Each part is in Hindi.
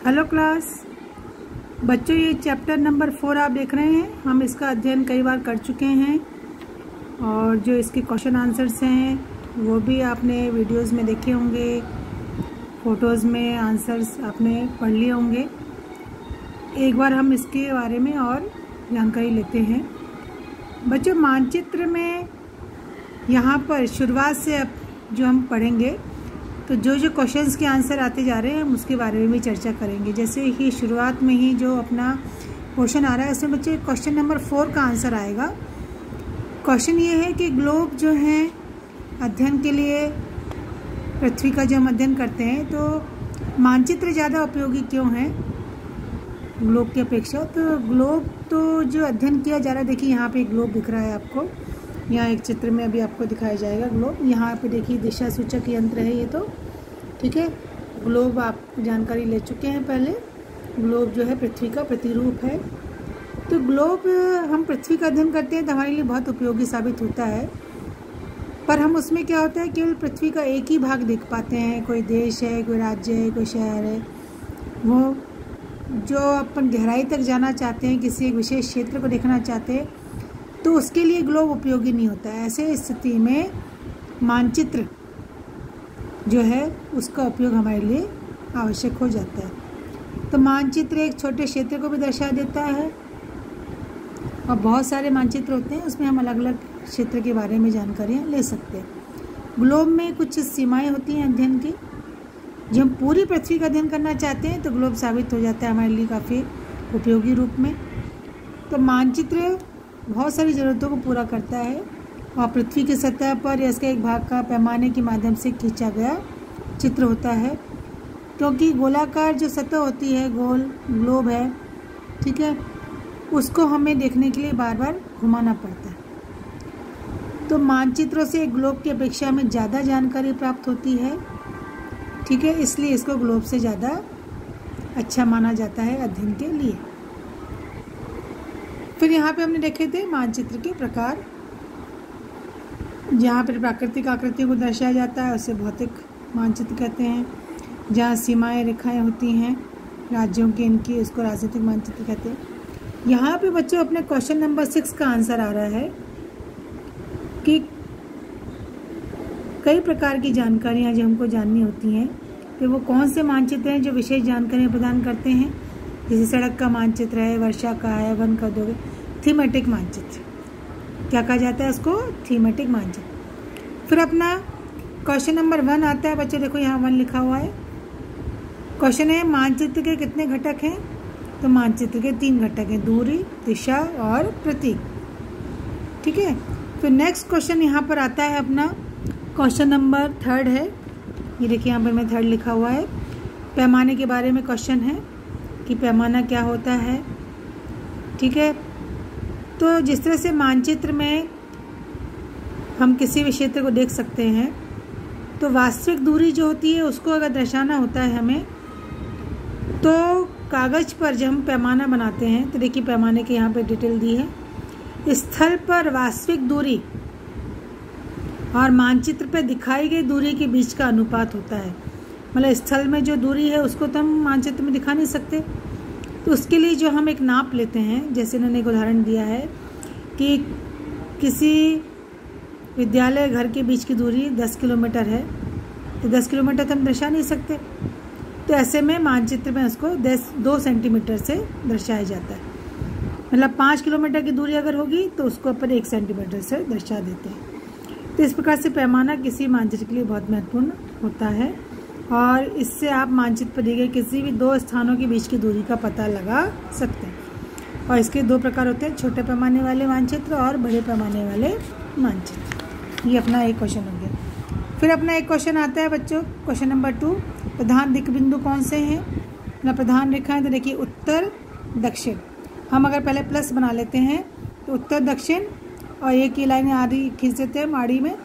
हेलो क्लास बच्चों, ये चैप्टर नंबर 4 आप देख रहे हैं। हम इसका अध्ययन कई बार कर चुके हैं और जो इसके क्वेश्चन आंसर्स हैं वो भी आपने वीडियोस में देखे होंगे, फ़ोटोज़ में आंसर्स आपने पढ़ लिए होंगे। एक बार हम इसके बारे में और जानकारी लेते हैं। बच्चों, मानचित्र में यहाँ पर शुरुआत से अब जो हम पढ़ेंगे तो जो क्वेश्चंस के आंसर आते जा रहे हैं हम उसके बारे में भी चर्चा करेंगे। जैसे ही शुरुआत में ही जो अपना क्वेश्चन आ रहा है उसमें बच्चे क्वेश्चन नंबर 4 का आंसर आएगा। क्वेश्चन ये है कि ग्लोब जो है अध्ययन के लिए, पृथ्वी का जो हम अध्ययन करते हैं, तो मानचित्र ज़्यादा उपयोगी क्यों है ग्लोब की अपेक्षा। तो ग्लोब तो जो अध्ययन किया जा रहा है, देखिए यहाँ पे एक ग्लोब दिख रहा है आपको, यहाँ एक चित्र में अभी आपको दिखाया जाएगा ग्लोब। यहाँ पे देखिए दिशा सूचक यंत्र है ये, तो ठीक है। ग्लोब आप जानकारी ले चुके हैं पहले। ग्लोब जो है पृथ्वी का प्रतिरूप है। तो ग्लोब हम पृथ्वी का अध्ययन करते हैं तो हमारे लिए बहुत उपयोगी साबित होता है, पर हम उसमें क्या होता है केवल पृथ्वी का एक ही भाग देख पाते हैं। कोई देश है, कोई राज्य है, कोई शहर है, वो जो अपन गहराई तक जाना चाहते हैं, किसी एक विशेष क्षेत्र को देखना चाहते हैं, तो उसके लिए ग्लोब उपयोगी नहीं होता है। ऐसे स्थिति में मानचित्र जो है उसका उपयोग हमारे लिए आवश्यक हो जाता है। तो मानचित्र एक छोटे क्षेत्र को भी दर्शा देता है और बहुत सारे मानचित्र होते हैं, उसमें हम अलग अलग क्षेत्र के बारे में जानकारियाँ ले सकते हैं। ग्लोब में कुछ सीमाएं होती हैं अध्ययन की। जब हम पूरी पृथ्वी का अध्ययन करना चाहते हैं तो ग्लोब साबित हो जाता है हमारे लिए काफ़ी उपयोगी रूप में। तो मानचित्र बहुत सारी ज़रूरतों को पूरा करता है और पृथ्वी की सतह पर या इसके एक भाग का पैमाने के माध्यम से खींचा गया चित्र होता है, क्योंकि गोलाकार जो सतह होती है, गोल ग्लोब है, ठीक है, उसको हमें देखने के लिए बार बार घुमाना पड़ता है। तो मानचित्रों से ग्लोब की अपेक्षा में ज़्यादा जानकारी प्राप्त होती है, ठीक है, इसलिए इसको ग्लोब से ज़्यादा अच्छा माना जाता है अध्ययन के लिए। फिर यहाँ पे हमने देखे थे मानचित्र के प्रकार। जहाँ पर प्राकृतिक आकृतियों को दर्शाया जाता है उसे भौतिक मानचित्र कहते हैं। जहाँ सीमाएं रेखाएं होती हैं राज्यों की, इनकी, उसको राजनीतिक मानचित्र कहते हैं। यहाँ पे बच्चों अपने क्वेश्चन नंबर 6 का आंसर आ रहा है कि कई प्रकार की जानकारियाँ जो हमको जाननी होती हैं कि वो कौन से मानचित्र हैं जो विशेष जानकारियाँ प्रदान करते हैं। जैसे सड़क का मानचित्र है, वर्षा का है, वन का उद्योग, थीमेटिक मानचित्र क्या कहा जाता है उसको, थीमेटिक मानचित्र। फिर अपना क्वेश्चन नंबर 1 आता है बच्चों, देखो यहाँ 1 लिखा हुआ है। क्वेश्चन है मानचित्र के कितने घटक हैं। तो मानचित्र के 3 घटक हैं, दूरी, दिशा और प्रतीक, ठीक है। तो नेक्स्ट क्वेश्चन यहाँ पर आता है अपना क्वेश्चन नंबर 3 है। ये देखिए यहाँ पर मैं 3 लिखा हुआ है। पैमाने के बारे में क्वेश्चन है कि पैमाना क्या होता है, ठीक है। तो जिस तरह से मानचित्र में हम किसी भी क्षेत्र को देख सकते हैं, तो वास्तविक दूरी जो होती है उसको अगर दर्शाना होता है हमें, तो कागज़ पर जब हम पैमाना बनाते हैं तो देखिए पैमाने के यहाँ पे डिटेल दी है। स्थल पर वास्तविक दूरी और मानचित्र पर दिखाई गई दूरी के बीच का अनुपात होता है। मतलब स्थल में जो दूरी है उसको तो हम मानचित्र में दिखा नहीं सकते, तो उसके लिए जो हम एक नाप लेते हैं, जैसे इन्होंने एक उदाहरण दिया है कि किसी विद्यालय घर के बीच की दूरी 10 किलोमीटर है, तो 10 किलोमीटर तो हम दर्शा नहीं सकते, तो ऐसे में मानचित्र में उसको 2 सेंटीमीटर से दर्शाया जाता है। मतलब 5 किलोमीटर की दूरी अगर होगी तो उसको अपन 1 सेंटीमीटर से दर्शा देते हैं। तो इस प्रकार से पैमाना किसी मानचित्र के लिए बहुत महत्वपूर्ण होता है और इससे आप मानचित्र पर दिए गए किसी भी 2 स्थानों के बीच की दूरी का पता लगा सकते हैं। और इसके 2 प्रकार होते हैं, छोटे पैमाने वाले मानचित्र और बड़े पैमाने वाले मानचित्र। ये अपना एक क्वेश्चन हो गया। फिर अपना एक क्वेश्चन आता है बच्चों, क्वेश्चन नंबर 2, प्रधान दिक् बिंदु कौन से हैं। मतलब प्रधान रेखाएं, तो देखिए उत्तर दक्षिण। हम अगर पहले प्लस बना लेते हैं तो उत्तर दक्षिण और एक ही लाइन आधी खींच देते हैं आड़ी में,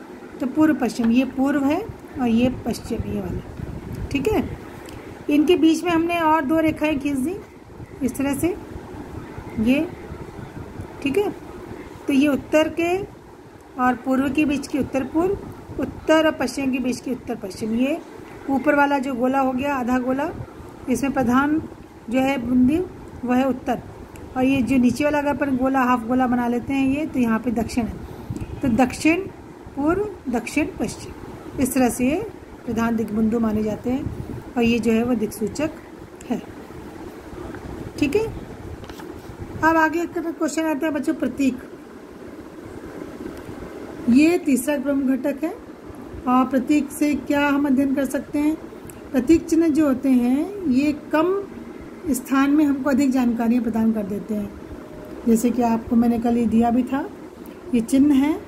तो पूर्व पश्चिम, ये पूर्व है और ये पश्चिम, ये वाला, ठीक है। इनके बीच में हमने और 2 रेखाएं खींच दी इस तरह से, ये, ठीक है। तो ये उत्तर के और पूर्व के बीच की उत्तर पूर्व, उत्तर और पश्चिम के बीच की उत्तर पश्चिम। ये ऊपर वाला जो गोला हो गया आधा गोला इसमें प्रधान जो है बिंदु वह है उत्तर, और ये जो नीचे वाला अगर अपन गोला हाफ गोला बना लेते हैं ये, तो यहाँ पे दक्षिण है, तो दक्षिण पूर्व दक्षिण पश्चिम, इस तरह से ये प्रधान दिग्बिंदु माने जाते हैं, और ये जो है वो दिक्सूचक है। ठीक है, अब आगे क्वेश्चन आता है बच्चों प्रतीक। ये तीसरा प्रमुख घटक है, और प्रतीक से क्या हम अध्ययन कर सकते हैं। प्रतीक चिन्ह जो होते हैं ये कम स्थान में हमको अधिक जानकारियाँ प्रदान कर देते हैं। जैसे कि आपको मैंने कल ही दिया भी था, ये चिन्ह हैं,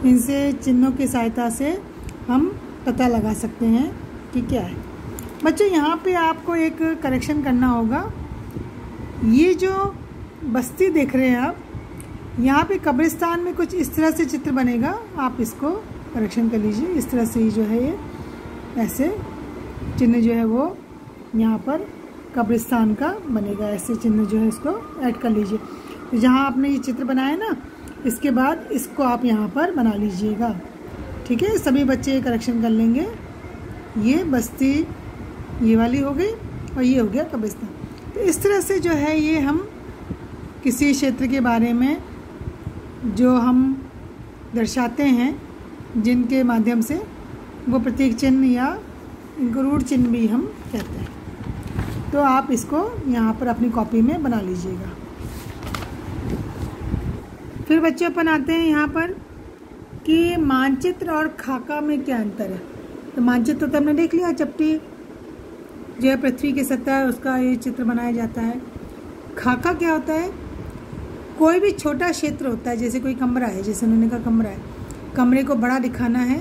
इनसे चिन्हों की सहायता से हम पता लगा सकते हैं कि क्या है। बच्चों यहाँ पे आपको एक करेक्शन करना होगा। ये जो बस्ती देख रहे हैं आप, यहाँ पे कब्रिस्तान में कुछ इस तरह से चित्र बनेगा, आप इसको करेक्शन कर लीजिए। इस तरह से जो है ये ऐसे चिन्ह जो है वो यहाँ पर कब्रिस्तान का बनेगा, ऐसे चिन्ह जो है इसको ऐड कर लीजिए। तो जहाँ आपने ये चित्र बनाया ना, इसके बाद इसको आप यहाँ पर बना लीजिएगा। ठीक है, सभी बच्चे करेक्शन कर लेंगे। ये बस्ती ये वाली हो गई, और ये हो गया कब्रिस्तान। तो इस तरह से जो है ये हम किसी क्षेत्र के बारे में जो हम दर्शाते हैं, जिनके माध्यम से वो प्रतीक चिन्ह या इनको रूढ़ चिन्ह भी हम कहते हैं। तो आप इसको यहाँ पर अपनी कॉपी में बना लीजिएगा। फिर बच्चे अपन आते हैं यहाँ पर कि मानचित्र और खाका में क्या अंतर है। तो मानचित्र तो हमने देख लिया, चपटी जो है पृथ्वी की सतह है उसका ये चित्र बनाया जाता है। खाका क्या होता है, कोई भी छोटा क्षेत्र होता है, जैसे कोई कमरा है, जैसे उन्होंने कहा कमरा है, कमरे को बड़ा दिखाना है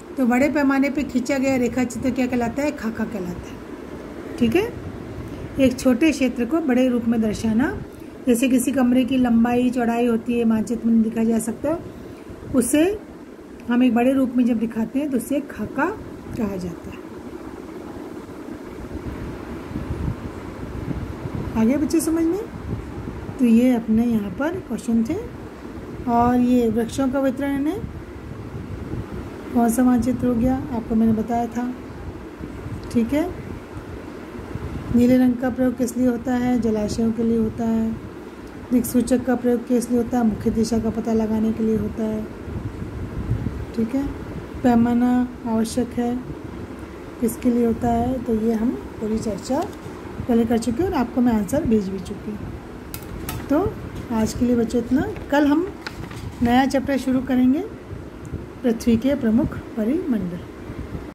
तो बड़े पैमाने पे खींचा गया रेखा चित्र क्या कहलाता है, खाका कहलाता है। ठीक है, एक छोटे क्षेत्र को बड़े रूप में दर्शाना, जैसे किसी कमरे की लंबाई चौड़ाई होती है मानचित्र में दिखा जा सकता है, उसे हम एक बड़े रूप में जब दिखाते हैं तो उसे खाका कहा जाता है। आगे बच्चे समझ में। तो ये अपने यहाँ पर क्वेश्चन थे, और ये वृक्षों का वितरण इन्हें कौन सा मानचित्र हो गया आपको मैंने बताया था। ठीक है, नीले रंग का प्रयोग किस लिए होता है, जलाशयों के लिए होता है। दिक्सूचक का प्रयोग किस लिए होता है, मुख्य दिशा का पता लगाने के लिए होता है। ठीक है, पैमाना आवश्यक है, किसके लिए होता है, तो ये हम पूरी चर्चा पहले कर चुके हैं और आपको मैं आंसर भेज भी चुकी हूँ। तो आज के लिए बच्चों इतना। कल हम नया चैप्टर शुरू करेंगे, पृथ्वी के प्रमुख परिमंडल।